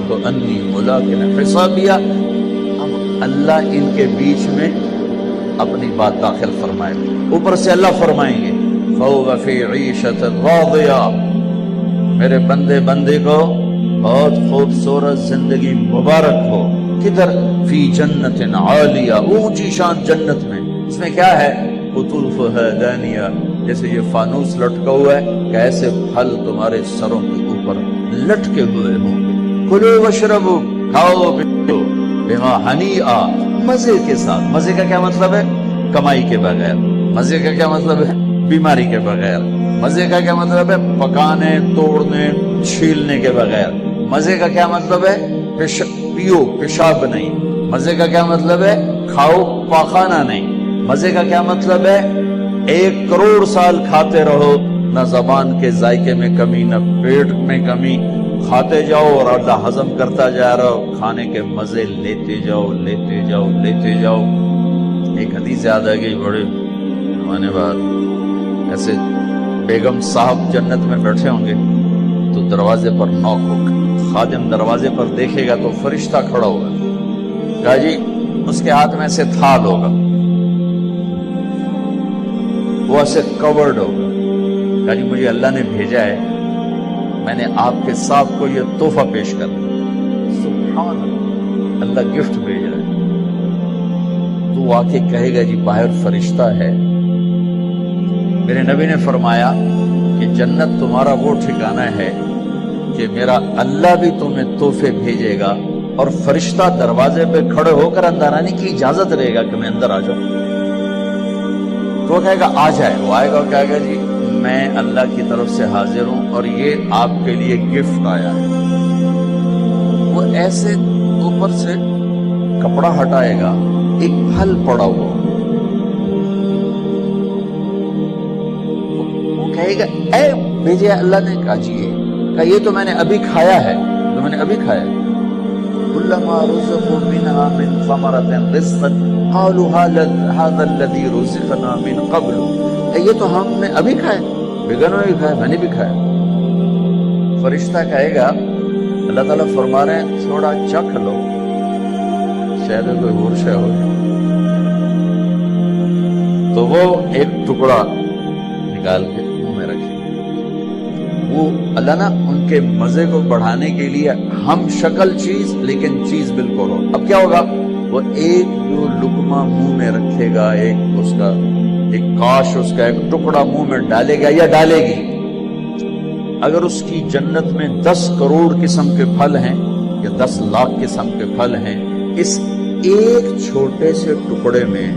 ظننت انی ملاق حسابیہ، اب اللہ ان کے بیچ میں اپنی بات داخل فرمائے، اوپر سے اللہ فرمائیں گے فَهُوَ فِي عِيشَةٍ رَاضِيَةٍ، میرے بندے بندے کو بہت خوبصورت زندگی مبارک ہو، کدھر؟ فی جنت عالیہ، اونچی شان جنت میں، اس میں کیا ہے؟ قطوفها دانیہ، جیسے یہ فانوس لٹکا ہوا ہے کہ ایسے پھل تمہارے سروں کے اوپر لٹکے ہوئے ہوں گے، کلوا واشربوا، کھاؤ پیو، بما ہنیئا، مزے کے ساتھ۔ مزے کا کیا مطلب ہے؟ کمائی کے بغیر۔ مزے کا کیا مطلب ہے؟ بیماری کے بغیر۔ مزے کا کیا مطلب ہے؟ پکانے توڑنے چھیلنے کے بغیر۔ مزے کا کیا مطلب ہے؟ پیو پیشاب نہیں۔ مزے کا کیا مطلب ہے؟ کھاؤ پاخانہ نہیں۔ مزے کا کیا مطلب ہے؟ 1 کروڑ سال کھاتے رہو، نہ زبان کے ذائقے میں کمی نہ پیٹ میں کمی، کھاتے جاؤ اور اللہ ہضم کرتا جا رہا ہو، کھانے کے مزے لیتے جاؤ لیتے جاؤ لیتے جاؤ۔ ایک حدیث یاد آ گئی بڑے زمانے بعد، ایسے بیگم صاحب جنت میں بیٹھے ہوں گے تو دروازے پر نوک ہوگا، خادم دروازے پر دیکھے گا تو فرشتہ کھڑا ہوگا، کہا جی اس کے ہاتھ میں ایسے تھال ہوگا، وہ ایسے کورڈ ہوگا، کہا جی مجھے اللہ نے بھیجا ہے، میں نے آپ کے صاحب کو یہ تحفہ پیش کرنا۔ سبحان اللہ، اللہ گفٹ بھیج رہا ہے۔ تو وہ آ کے کہے گا جی باہر فرشتہ ہے۔ میرے نبی نے فرمایا کہ جنت تمہارا وہ ٹھکانہ ہے کہ میرا اللہ بھی تمہیں تحفے بھیجے گا اور فرشتہ دروازے پہ کھڑے ہو کر اندر آنے کی اجازت رہے گا کہ میں اندر آ جاؤں۔ تو وہ کہے گا آ جائے، وہ آئے گا اور کہے گا جی میں اللہ کی طرف سے حاضر ہوں اور یہ آپ کے لیے گفٹ آیا ہے۔ وہ ایسے اوپر سے کپڑا ہٹائے گا، ایک پھل پڑا ہوا، وہ کہے گا اے بھیجے اللہ نے، کہا جی کہا یہ تو میں نے ابھی کھایا ہے، تو میں نے ابھی کھایا ہے۔ کلما رزقوا منها من ثمرة رزقا قالوا هذا الذي رزقنا من قبل، یہ تو ہم نے ابھی کھایا، بیگنوں نے بھی کھایا، میں نے بھی کھایا۔ فرشتہ کہے گا اللہ تعالیٰ فرما رہے ہیں تھوڑا چکھ لو، شاید کوئی اور شے ہو۔ تو وہ ایک ٹکڑا نکال کے منہ میں رکھے، وہ اللہ نا ان کے مزے کو بڑھانے کے لیے ہم شکل چیز لیکن چیز بالکل ہو۔ اب کیا ہوگا؟ وہ ایک جو لقمہ منہ میں رکھے گا، ایک اس کا ایک کاش، اس کا ایک ٹکڑا منہ میں ڈالے گا یا ڈالے گی، اگر اس کی جنت میں 10 کروڑ قسم کے پھل ہیں یا 10 لاکھ قسم کے پھل ہیں، اس ایک چھوٹے سے ٹکڑے میں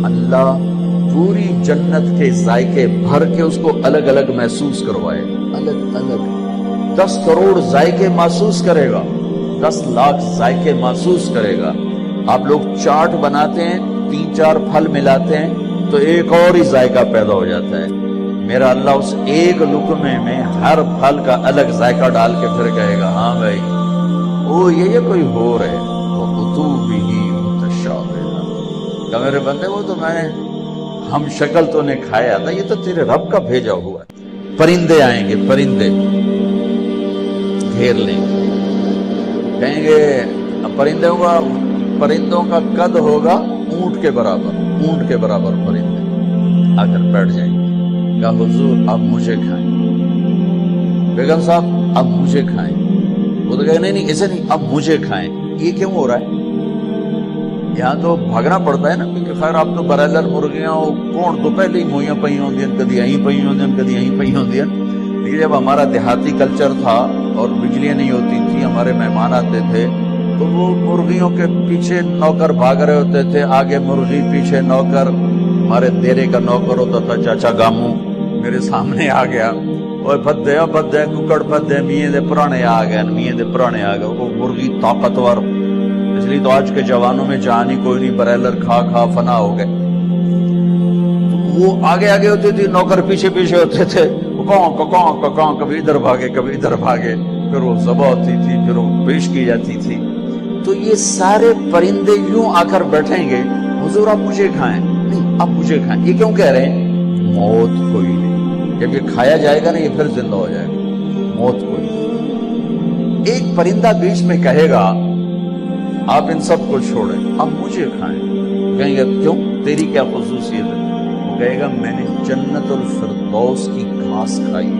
اللہ پوری جنت کے ذائقے بھر کے اس کو الگ الگ محسوس کروائے، الگ الگ 10 کروڑ ذائقے محسوس کرے گا، 10 لاکھ ذائقے محسوس کرے گا۔ آپ لوگ چاٹ بناتے ہیں، 3-4 پھل ملاتے ہیں تو ایک اور ہی ذائقہ پیدا ہو جاتا ہے۔ میرا اللہ اس ایک لقمے میں ہر پھل کا الگ ذائقہ ڈال کے پھر کہے گا ہاں بھائی وہ یہ کوئی ہو رہے وَقُتُوبِهِ مُتَشَابِهًا، کہ میرے بندے وہ تو میں نے ہم شکل تو نے کھایا تھا، یہ تو تیرے رب کا بھیجا ہوا ہے۔ پرندے آئیں گے، پرندے گھیر لیں گے، کہیں گے پرندوں کا قد ہوگا اونٹ کے برابر، اونٹ کے برابر پرندے آ کر بیٹھ جائیں گے، کہا حضور اب مجھے کھائیں، بیگم صاحب اب مجھے کھائیں، وہ تو کہے نہیں ایسے نہیں، اب مجھے کھائیں۔ یہ کیوں ہو رہا ہے؟ یہاں تو بھاگنا پڑتا ہے نا، کیونکہ خیر آپ تو برائلر مرغیاں کون تو پہلے ہی موئیاں پئی ہوندی ہیں، کدی یہیں پئی ہوندی ہیں، کدی یہیں پئی ہوندی ہیں۔ لیکن جب ہمارا دیہاتی کلچر تھا اور بجلیاں نہیں ہوتی تھی، ہمارے مہمان آتے تھے تو وہ مرغیوں کے پیچھے نوکر بھاگ رہے ہوتے تھے، آگے مرغی پیچھے نوکر، ہمارے دیرے کا نوکر ہوتا تھا چاچا گامو، میرے سامنے آ گیا، اور بھدے ککڑ بھدے میاں دے پرانے آ گئے، میاں دے پرانے آ گئے، وہ مرغی طاقتور، اس لیے تو آج کے جوانوں میں جان ہی کوئی نہیں، برائلر کھا فنا ہو گئے۔ وہ آگے آگے ہوتی تھی، نوکر پیچھے پیچھے ہوتے تھے، کاں کبھی ادھر بھاگے کبھی ادھر بھاگے، پھر وہ ذبح ہوتی تھی، پھر وہ پیش کی جاتی تھی۔ تو یہ سارے پرندے یوں آ کر بیٹھیں گے حضور آپ مجھے کھائیں، نہیں آپ مجھے کھائیں۔ یہ کیوں کہہ رہے ہیں؟ موت کوئی نہیں، جب یہ کھایا جائے گا نا یہ پھر زندہ ہو جائے گا، موت کوئی نہیں۔ ایک پرندہ بیچ میں کہے گا آپ ان سب کو چھوڑیں، آپ مجھے کھائیں، کہیں گے کیوں، تیری کیا خصوصیت ہے؟ وہ کہے گا میں نے جنت الفردوس کی گھاس کھائی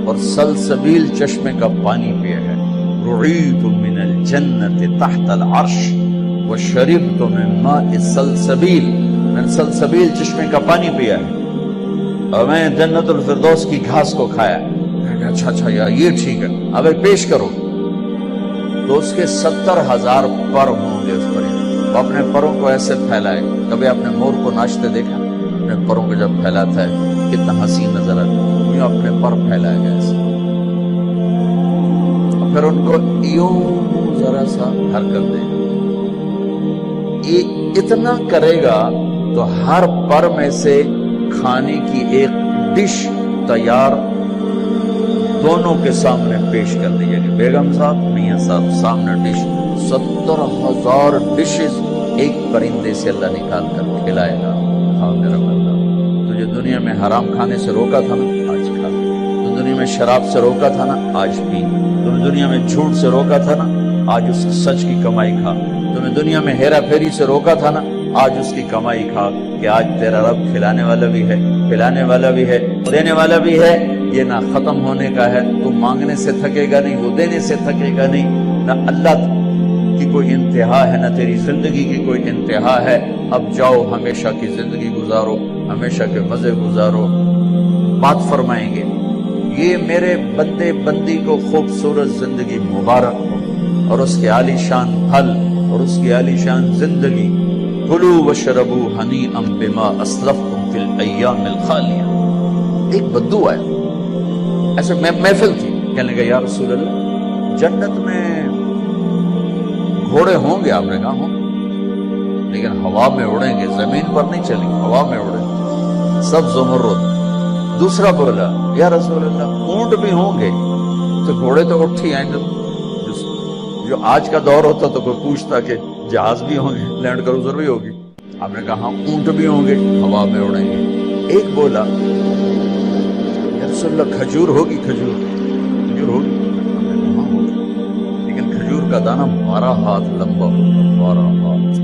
اور سلسبیل چشمے کا پانی پیا ہے، رعیت من الجنت تحت العرش وشربت من ماء السلسبیل، میں نے سلسبیل چشمے کا پانی پیا ہے اور میں جنت الفردوس کی گھاس کو کھایا۔ اچھا اچھا یار یہ ٹھیک ہے، اب ایک پیش کرو۔ تو اس کے 70,000 پر ہوں گے اس پرندے، وہ اپنے پروں کو ایسے پھیلائے۔ کبھی آپ نے مور کو ناچتے دیکھا؟ اپنے پروں کو جب پھیلاتا ہے کتنا حسین نظر آتا ہے، یوں اپنے پر پھیلائے گا ایسے، اور پھر ان کو یوں ذرا سا حرکت دے گا، یہ اتنا کرے گا تو ہر پر میں سے کھانے کی ایک ڈش تیار دونوں کے سامنے پیش کر دی جائے گی۔ بیگم صاحب، میاں صاحب، سامنے ڈش، 70,000 ڈشز ایک پرندے سے اللہ نکال کر کھلائے گا۔ ہاں میرا بندہ، تجھے دنیا میں حرام کھانے سے روکا تھا نا، آج کھا۔ تو دنیا میں شراب سے روکا تھا نا، آج پی۔ تمہیں دنیا میں جھوٹ سے روکا تھا نا، آج اس سچ کی کمائی کھا۔ تمہیں دنیا میں ہیرا پھیری سے روکا تھا نا، آج اس کی کمائی کھا، کہ آج تیرا رب کھلانے والا بھی ہے، پلانے والا بھی ہے، دینے والا بھی ہے۔ یہ نہ ختم ہونے کا ہے، تو مانگنے سے تھکے گا نہیں، وہ دینے سے تھکے گا نہیں، نہ اللہ کی کوئی انتہا ہے، نہ تیری زندگی کی کوئی انتہا ہے۔ اب جاؤ ہمیشہ کی زندگی گزارو، ہمیشہ کے مزے گزارو۔ بات فرمائیں گے یہ میرے بندے بندی کو خوبصورت زندگی مبارک ہو، اور اس کے عالی شان پھل اور اس کی عالی شان زندگی۔ کلوا واشربوا ہنیئا بما اسلفتم فی الایام الخالیہ۔ ایک بدو آیا، ایسے محفل تھی، کہنے لگا یا رسول اللہ جنت میں گھوڑے ہوں گے؟ آپ نے کہا ہوں، لیکن ہوا میں اڑیں گے، زمین پر نہیں چلیں گے، ہوا میں اڑیں گے، سب زمرد۔ دوسرا بولا یا رسول اللہ اونٹ بھی ہوں گے؟ تو گھوڑے تو اٹھ ہی آئیں گے۔ جو آج کا دور ہوتا تو کوئی پوچھتا کہ جہاز بھی ہوں گے، لینڈ کروزر بھی ہوگی؟ آپ نے کہا اونٹ بھی ہوں گے، ہوا میں اڑیں گے۔ ایک بولا رسول اللہ کھجور ہوگی؟ کھجور ہوگی؟ لیکن کھجور کا دانہ 12 ہاتھ لمبا ہوگا، 12 ہاتھ۔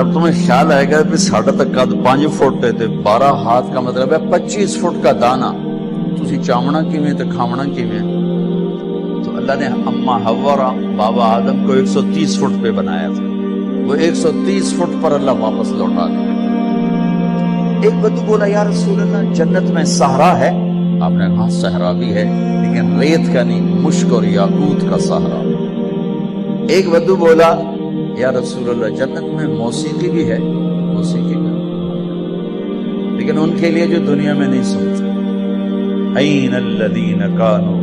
اب تمہیں خیال آئے گا ساڑھا تک قد 5 فٹ ہے، 12 ہاتھ کا مطلب ہے 25 فٹ کا دانہ۔ تسی چامنا کیویں تے کھاونا کیویں؟ تو اللہ نے اما حوا اور بابا آدم کو 130 فٹ پہ بنایا تھا، وہ 130 فٹ پر اللہ واپس لوٹا دیا۔ ایک بدو بولا یا رسول اللہ جنت میں صحرا ہے؟ آپ نے کہا صحرا بھی ہے، لیکن ریت کا نہیں، مشک اور یاقوت کا صحرا۔ ایک بدو بولا یا رسول اللہ جنت میں موسیقی بھی ہے؟ موسیقی بھی، لیکن ان کے لیے جو دنیا میں نہیں سنتے۔ این الذین کانوا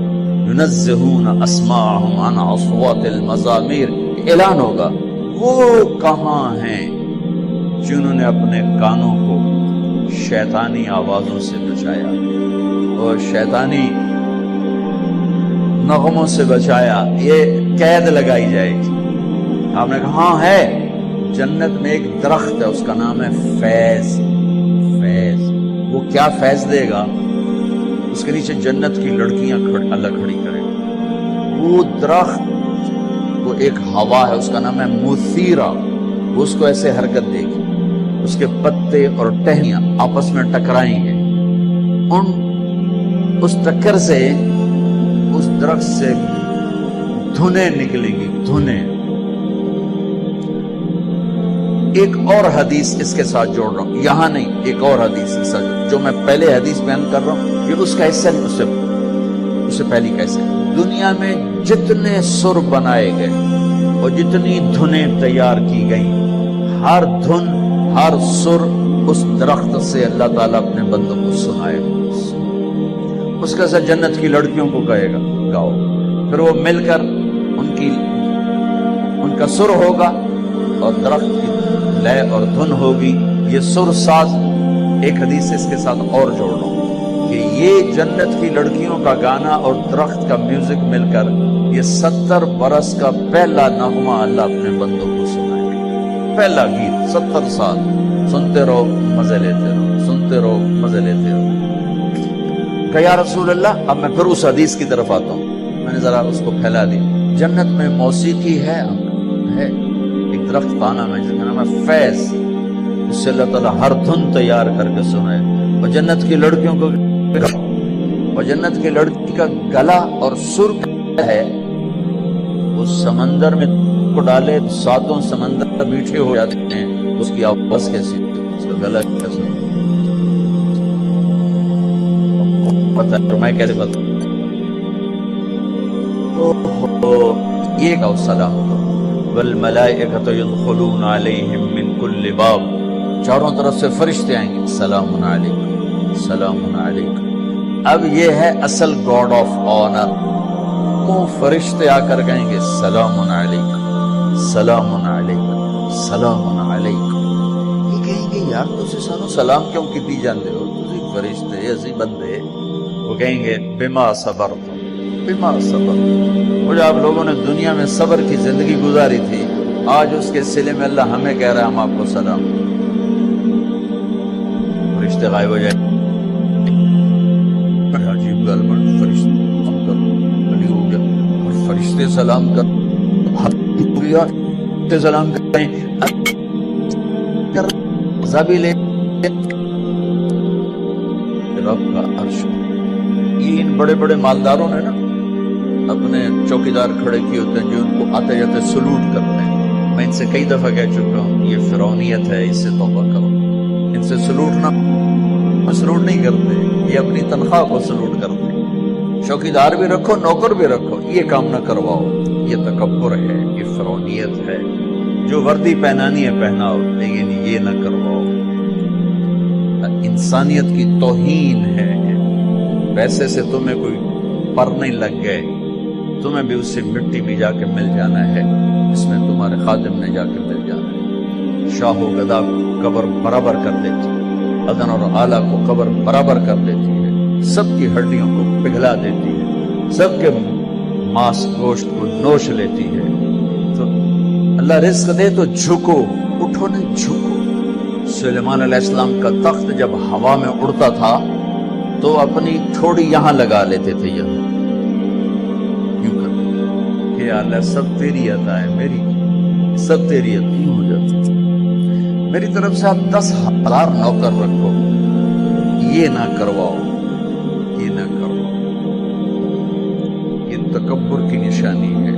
ینزہون اسماعہم عن اصوات المزامیر، اعلان ہوگا وہ کہاں ہیں جنہوں نے اپنے کانوں کو شیطانی آوازوں سے بچایا اور شیطانی نغموں سے بچایا، یہ قید لگائی جائے گی۔ آپ نے کہا ہاں ہے، جنت میں ایک درخت ہے، اس کا نام ہے فیض۔ فیض، وہ کیا فیض دے گا؟ اس کے نیچے جنت کی لڑکیاں اللہ کھڑی کرے گا۔ وہ درخت، وہ ایک ہوا ہے، اس کا نام ہے مثیرہ، وہ اس کو ایسے حرکت دے گی، اس کے پتے اور ٹہنیاں آپس میں ٹکرائیں گے، اس ٹکر سے اس درخت سے دھنیں نکلیں گی، دھنیں۔ ایک اور حدیث اس کے ساتھ جوڑ رہا ہوں، یہاں نہیں، ایک اور حدیث اس ساتھ، جو میں پہلے حدیث بیان کر رہا ہوں یہ اس کا حصہ نہیں، اس سے پہلی کیسے دنیا میں جتنے سر بنائے گئے اور جتنی دھنیں تیار کی گئیں، ہر دھن، ہر سر اس درخت سے اللہ تعالیٰ اپنے بندوں کو سنائے گا۔ اس کا سر جنت کی لڑکیوں کو کہے گا گاؤ، پھر وہ مل کر ان کا سر ہوگا اور درخت کی لے اور دھن ہوگی، یہ سر ساز۔ ایک حدیث اس کے ساتھ اور جوڑ رہا ہوں کہ یہ جنت کی لڑکیوں کا گانا اور درخت کا میوزک مل کر یہ 70 برس کا پہلا نغمہ اللہ اپنے بندوں کو سنائے گا۔ پہلا گیت 70 سال سنتے رہو، مزے لیتے رہو، سنتے رہو، مزے لیتے رہو۔ کہ یا رسول اللہ، اب میں پھر اس حدیث کی طرف آتا ہوں، میں نے ذرا اس کو پھیلا دی، جنت میں موسیقی ہے ایک درخت کا نام ہے جس کا نام ہے فیض، اس سے اللہ تعالیٰ ہر دھن تیار کر کے سنائے، اور جنت کی لڑکیوں کو، اور جنت کی لڑکی کا گلا اور سر ہے اس سمندر میں کو ڈالے 7 سمندر میٹھے ہو جاتے ہیں، اس کی آواز کیسی، اس کا گلا کیسا، پتہ ہے میں کیسے بتا یہ کا سلام کرو، والملائکۃ يدخلون علیہم من کل باب، چاروں طرف سے فرشتے آئیں گے، سلام علیکم سلام علیکم۔ اب یہ ہے اصل گاڈ آف آنر، وہ فرشتے آ کر کہیں گے سلام علیکم سلام علیکم سلام علیکم۔ یہ کہیں گے یار تسی سانو سلام کیوں کیتی جاندے ہو، تسی فرشتے اسی بندے، وہ کہیں گے بما صبرتم بما صبرتم، وہ جو آپ لوگوں نے دنیا میں صبر کی زندگی گزاری تھی، آج اس کے صلے میں اللہ ہمیں کہہ رہا ہے ہم آپ کو سلام، فرشتے غائب ہو جائیں، عجیب گل بن، فرشتے سلام کر علی ہو گیا، اور فرشتے سلام کر فرشتے سلام کریں زبی لے رب کا عرش۔ یہ ان بڑے بڑے مالداروں نے نا اپنے چوکیدار کھڑے کیے ہوتے ہیں جو ان کو آتے جاتے سلوٹ کرتے ہیں، میں ان سے کئی دفعہ کہہ چکا ہوں یہ فرعونیت ہے، اس سے توبہ کرو، ان سے سلوٹ نہیں کرتے، یہ اپنی تنخواہ کو سلوٹ کرتے ہیں، چوکیدار بھی رکھو نوکر بھی رکھو، یہ کام نہ کرواؤ، یہ تکبر ہے، یہ فرعونیت ہے، جو وردی پہنانی ہے پہناؤ لیکن یہ نہ کرواؤ، انسانیت کی توہین ہے۔ پیسے سے تمہیں کوئی پر نہیں لگ گئے، تمہیں بھی اس سے مٹی میں جا کے مل جانا ہے، اس میں تمہارے خادم نے جا کے مل جانا ہے۔ شاہ و گدا کو قبر برابر کر دیتی، ادن اور اعلیٰ کو قبر برابر کر دیتی ہے، سب کی ہڈیوں کو پگھلا دیتی ہے، سب کے ماس گوشت کو نوش لیتی ہے۔ تو اللہ رزق دے تو جھکو، اٹھو نہیں جھکو۔ سلیمان علیہ السلام کا تخت جب ہوا میں اڑتا تھا تو اپنی تھوڑی یہاں لگا لیتے تھے، یہاں کیوں کرتے کہ اللہ سب تیری عطا ہے، میری سب تیری عطا ہو جاتی، میری طرف سے آپ 10,000 نوکر رکھو، یہ نہ کرواؤ، یہ نہ کرواؤ۔ یہ تکبر کی نشانی ہے،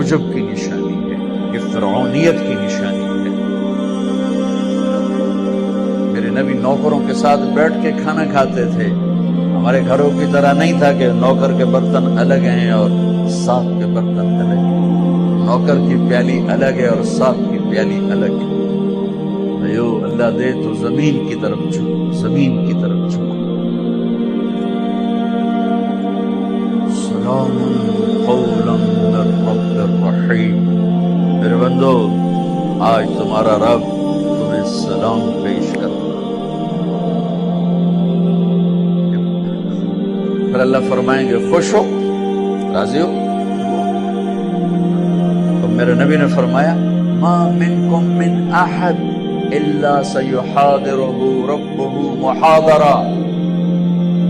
عجب کی نشانی ہے، یہ فرعونیت کی نشانی ہے۔ میرے نبی نوکروں کے ساتھ بیٹھ کے کھانا کھاتے تھے، ہمارے گھروں کی طرح نہیں تھا کہ نوکر کے برتن الگ ہیں اور صاحب کے برتن الگ ہیں، نوکر کی پیالی الگ ہے اور صاحب کی پیالی الگ ہے۔ بھائیو اللہ دے تو زمین کی طرف جھکو، زمین کی طرف جھکو۔ سلام قولا من رب الرحیم، میرے بندو آج تمہارا رب تمہیں سلام پیش کرتا۔ پھر اللہ فرمائیں گے خوش ہو، راضی ہو؟ تو میرے نبی نے فرمایا ما منکم من احد الا سیحاضرہ ربہ محاضرہ،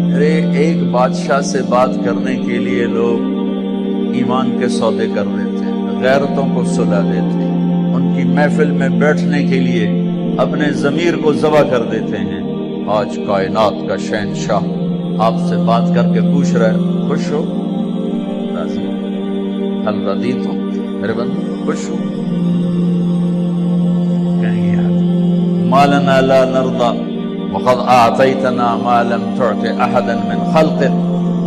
میرے ایک بادشاہ سے بات کرنے کے لیے لوگ ایمان کے سودے کر دیتے ہیں، غیرتوں کو سلا دیتے ہیں، ان کی محفل میں بیٹھنے کے لیے اپنے ضمیر کو ذبح کر دیتے ہیں۔ آج کائنات کا شہنشاہ آپ سے بات کر کے پوچھ رہا ہے خوش ہو، راضی ہو، حل رضیت ہو، میرے بندو خوش ہو؟ کہیں گے ما لنا لا نرضى وقد اعطيتنا ما لم تعط احدا من خلقك،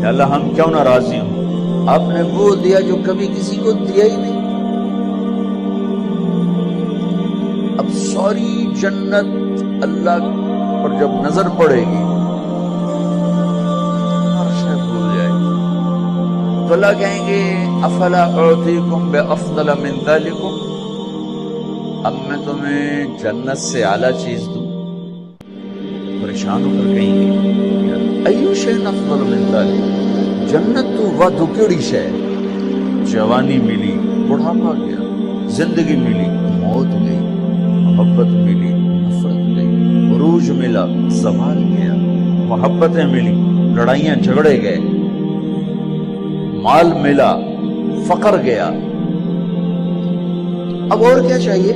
یا اللہ ہم کیوں نہ راضی ہوں، آپ نے وہ دیا جو کبھی کسی کو دیا ہی نہیں۔ اب ساری جنت اللہ پر جب نظر پڑے گی تو اللہ کہیں گے افلا اعطیکم بافضل من ذلکم، اب میں تمہیں جنت سے اعلیٰ چیز دوں؟ پریشان ہو کر کہیں گے ایو شیء افضل من ذلک، جنت تو وہ کیڑی شے، جوانی ملی بڑھاپا گیا، زندگی ملی موت گئی، محبت ملی نفرت گئی، عروج ملا زوال گیا، محبتیں ملی لڑائیاں جھگڑے گئے، مال ملا، فقر گیا، اب اور کیا چاہیے؟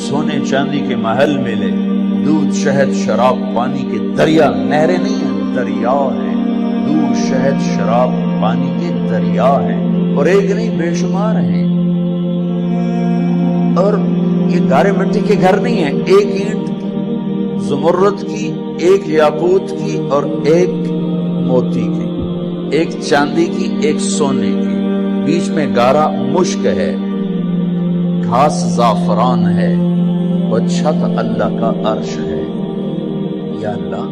سونے چاندی کے محل ملے، دودھ شہد شراب پانی کے دریا، نہریں نہیں ہیں، دریا ہیں، دودھ شہد شراب پانی کے دریا ہیں، اور ایک نہیں بے شمار ہیں۔ اور یہ گارے مٹی کے گھر نہیں ہیں، ایک اینٹ زمرد کی، ایک یاقوت کی اور ایک موتی کی، ایک چاندی کی، ایک سونے کی، بیچ میں گارا مشک ہے، گھاس زعفران ہے، اور چھت اللہ کا عرش ہے۔ یا اللہ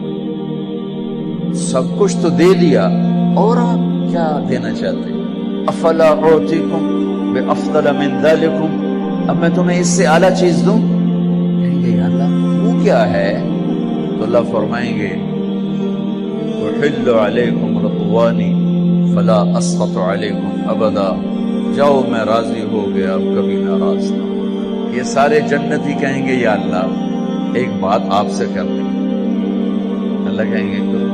سب کچھ تو دے دیا، اور آپ کیا دینا چاہتے ہیں؟ افلا اعطیکم بافضل من ذلکم، اب میں تمہیں اس سے اعلیٰ چیز دوں؟ کہیں گے یا اللہ وہ کیا ہے؟ تو اللہ فرمائیں گے احل علیکم رضوانی فلا اسخط علیکم ابدا، جاؤ میں راضی ہو گیا، اب کبھی ناراض نہ ہو۔ یہ سارے جنتی کہیں گے یا اللہ ایک بات آپ سے کر لیں۔ اللہ کہیں گے کرو،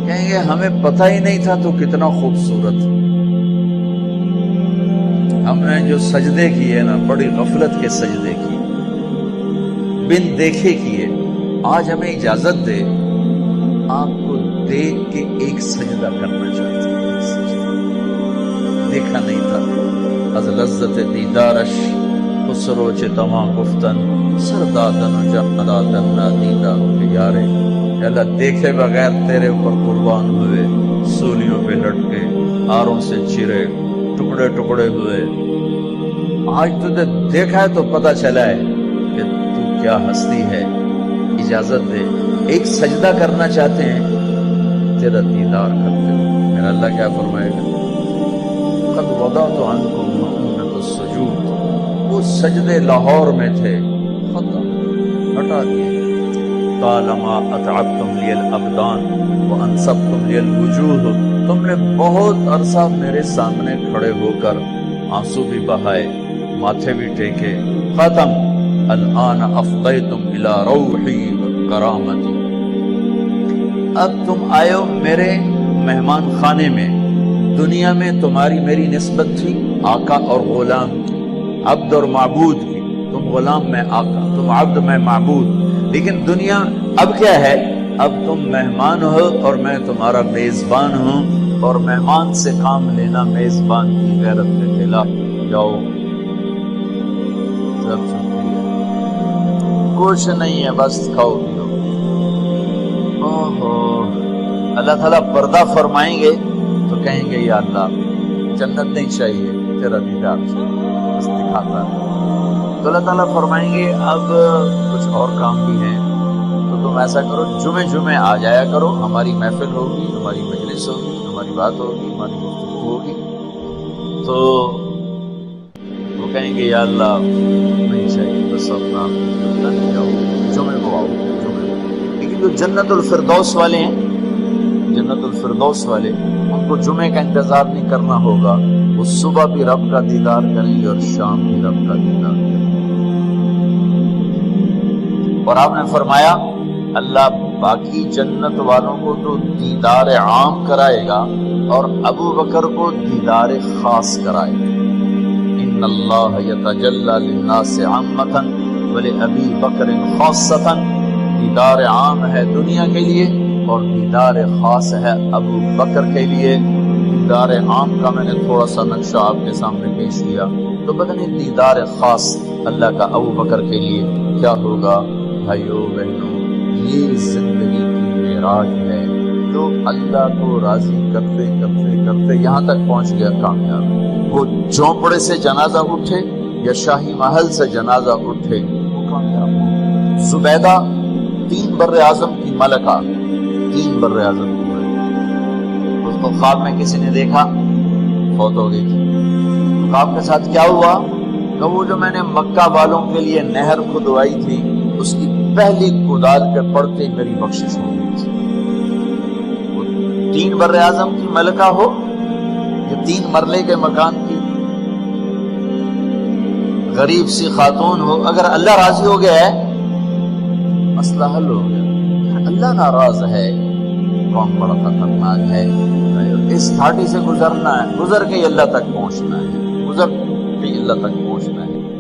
کہیں گے ہمیں پتہ ہی نہیں تھا تو کتنا خوبصورت، ہم نے جو سجدے کیے نا بڑی غفلت کے سجدے کیے، بن دیکھے کیے، آج ہمیں اجازت دے آپ کو دیکھ کے ایک سجدہ کرنا چاہتے ہیں، دیکھا نہیں تھا۔ از لذت دیدارش خسرو چتما گفتن سردادن جمدادن نادیدہ پیارے، اللہ دیکھے بغیر تیرے اوپر قربان ہوئے، سولیوں پہ لٹکے، آروں سے چرے، ٹکڑے ٹکڑے ہوئے، آج تجھے دیکھا ہے تو پتہ چلا ہے کہ تو کیا ہستی ہے، اجازت دے ایک سجدہ کرنا چاہتے ہیں، تیرا دیدار کرتے ہو۔ میرا اللہ کیا فرمائے گا؟ قد وضعت عنکم مؤونۃ السجود، وہ سجدے لاہور میں تھے، ختم، ہٹا دیے۔ طالما اتعبتم لی الابدان وانصبتم لی الوجوہ، تم نے بہت عرصہ میرے سامنے کھڑے ہو کر آنسو بھی بہائے، ماتھے بھی ٹیکے، ختم۔ الآن افضیتم الی روحی کرامتی، اب تم آئے ہو میرے مہمان خانے میں۔ دنیا میں تمہاری میری نسبت تھی آقا اور غلام کی، عبد اور معبود کی، تم غلام میں آقا، تم عبد میں معبود، لیکن دنیا اب کیا ہے؟ اب تم مہمان ہو اور میں تمہارا میزبان ہوں، اور مہمان سے کام لینا میزبان کی غیرت کے خلاف۔ جاؤ سب چھٹی ہے، کچھ نہیں ہے، بس کھاؤ پیو۔ اللہ تعالیٰ پردہ فرمائیں گے تو کہیں گے یا اللہ جنت نہیں چاہیے، تیرا دیدار چاہیے، بس دکھاتا ہے۔ تو اللہ تعالیٰ فرمائیں گے اب کچھ اور کام بھی ہیں، تو تم ایسا کرو جمعے آ جایا کرو، ہماری محفل ہوگی، ہماری مجلس ہوگی، ہماری بات ہوگی، ہماری گفتگو ہوگی۔ تو وہ کہیں گے یا اللہ نہیں چاہیے، بس اپنا جاؤ، جمعے کو آؤ، لیکن جو جنت الفردوس والے ہیں، جنت الفردوس والے، ان کو جمعے کا انتظار نہیں کرنا ہوگا، وہ صبح بھی رب کا دیدار کریں گے اور شام بھی رب کا دیدار کریں گے۔ اور آپ نے فرمایا اللہ باقی جنت والوں کو تو دیدار عام کرائے گا اور ابو بکر کو دیدار خاص کرائے گا۔ ان اللہ یتجلی للناس عامۃ ولابی بکر خاصۃ، دیدار عام ہے دنیا کے لیے اور دیدار خاص ہے ابو بکر کے لیے۔ دیدار عام کا میں نے تھوڑا سا نقشہ آپ کے سامنے پیش کیا، تو بدنی دیدار خاص اللہ کا ابو بکر کے لیے کیا ہوگا؟ بھائیو بہنوں، یہ زندگی کی معراج ہے، جو اللہ کو راضی کرتے کرتے کرتے یہاں تک پہنچ گیا کامیاب۔ وہ جھونپڑے سے جنازہ اٹھے یا شاہی محل سے جنازہ اٹھے، وہ کامیاب۔ زبیدہ 3 بر اعظم کی ملکہ، 3 بر اعظم کی ملکہ، اس کو خواب میں کسی نے دیکھا، فوت ہو گئی تھی۔ خواب کے ساتھ کیا ہوا کہ وہ جو میں نے مکہ والوں کے لیے نہر کھدوائی تھی، اس کی پہلی کدال کے پڑتے میری بخشش ہو گئی تھی۔ وہ 3 بر اعظم کی ملکہ ہو یا 3 مرلے کے مکان کی غریب سی خاتون ہو، اگر اللہ راضی ہو گیا ہے مسئلہ حل ہو گیا۔ اللہ ناراض ہے مقام بڑا خطرناک ہے، اس گھاٹی سے گزرنا ہے، گزر کے ہی اللہ تک پہنچنا ہے، گزر کے ہی اللہ تک پہنچنا ہے۔